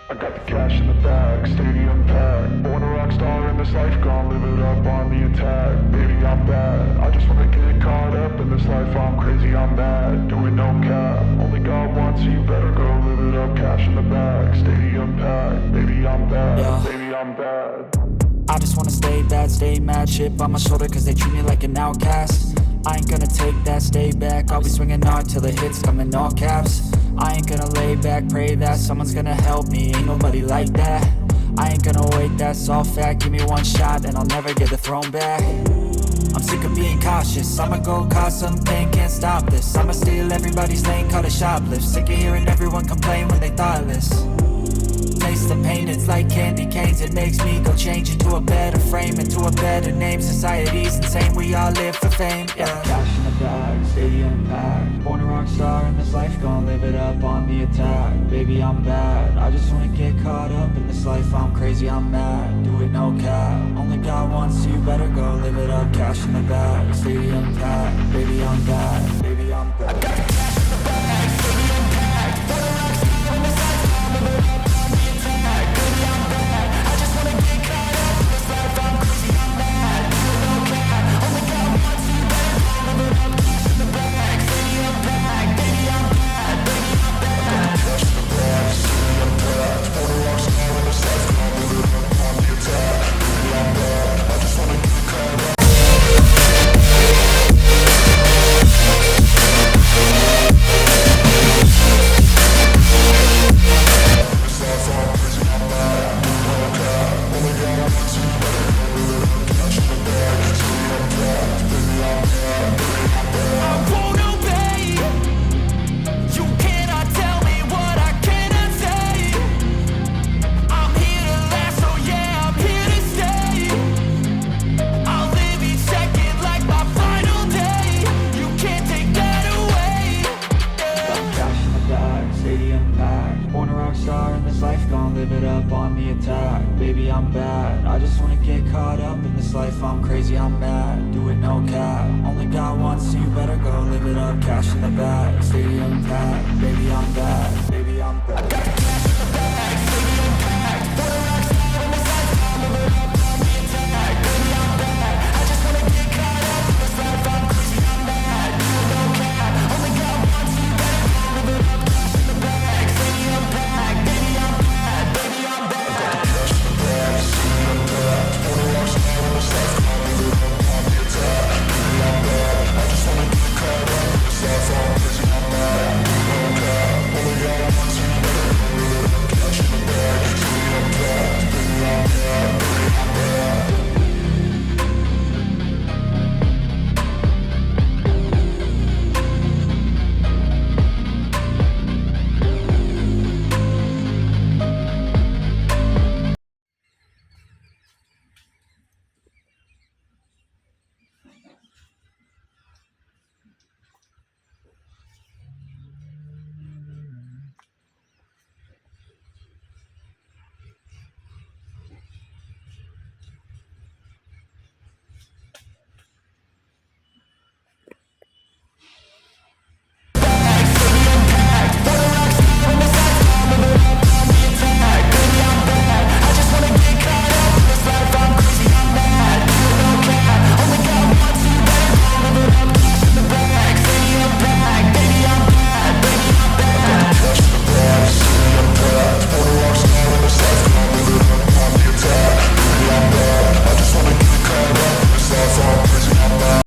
I got the cash in the bag, stadium packed. Born a rock star in this life, gon' live it up on the attack. Baby, I'm bad, I just wanna get caught up in this life. I'm crazy, I'm mad, doing no cap. Only God wants you, better go live it up. Cash in the bag, stadium packed. Baby, I'm bad, Yeah. baby, I'm bad. I just wanna stay bad, stay mad. Chip on my shoulder cause they treat me like an outcast. I ain't gonna take that, stay back. I'll be swinging hard till the hits come in all caps. I ain't gonna lay back, pray that someone's gonna help me. Ain't nobody like that. I ain't gonna wait, that's all fact. Give me one shot and I'll never get the throne back. I'm sick of being cautious, I'ma go cause something, can't stop this. I'ma steal everybody's lane, call it shoplift. Sick of hearing everyone complain when they thoughtless. Taste the pain, it's like candy canes. It makes me go change into a better frame, into a better name. Society's insane, we all live for fame, yeah. Cash in the bag, stadium packed. Born a rock star in this life, gon' live it up on the attack. Baby, I'm bad, I just wanna get caught up in this life. I'm crazy, I'm mad, do it no cap. Only God wants you, better go live it up. Cash in the bag, stadium packed. Baby, I'm bad, baby, I'm bad. I got the cash in the bag, stadium packed. Born a rock star in this life, gon' live it up on the attack. Baby, I'm bad, I just wanna get caught up in this life. I'm crazy, I'm mad, do it no cap. Only God wants you, better go live it up. Cash in the bag, stadium packed. Baby, I'm bad, baby, I'm bad. Cash in the bag, stadium packed. Born a rock star in this life, gon' live it up on the attack. Baby, I'm bad, I just wanna get caught up. Live it up on the attack. Baby, I'm bad, I just wanna get caught up in this life. I'm crazy, I'm mad, do it no cap. Only God wants you, better go live it up. Cash in the bag, stadium packed. Baby, I'm bad.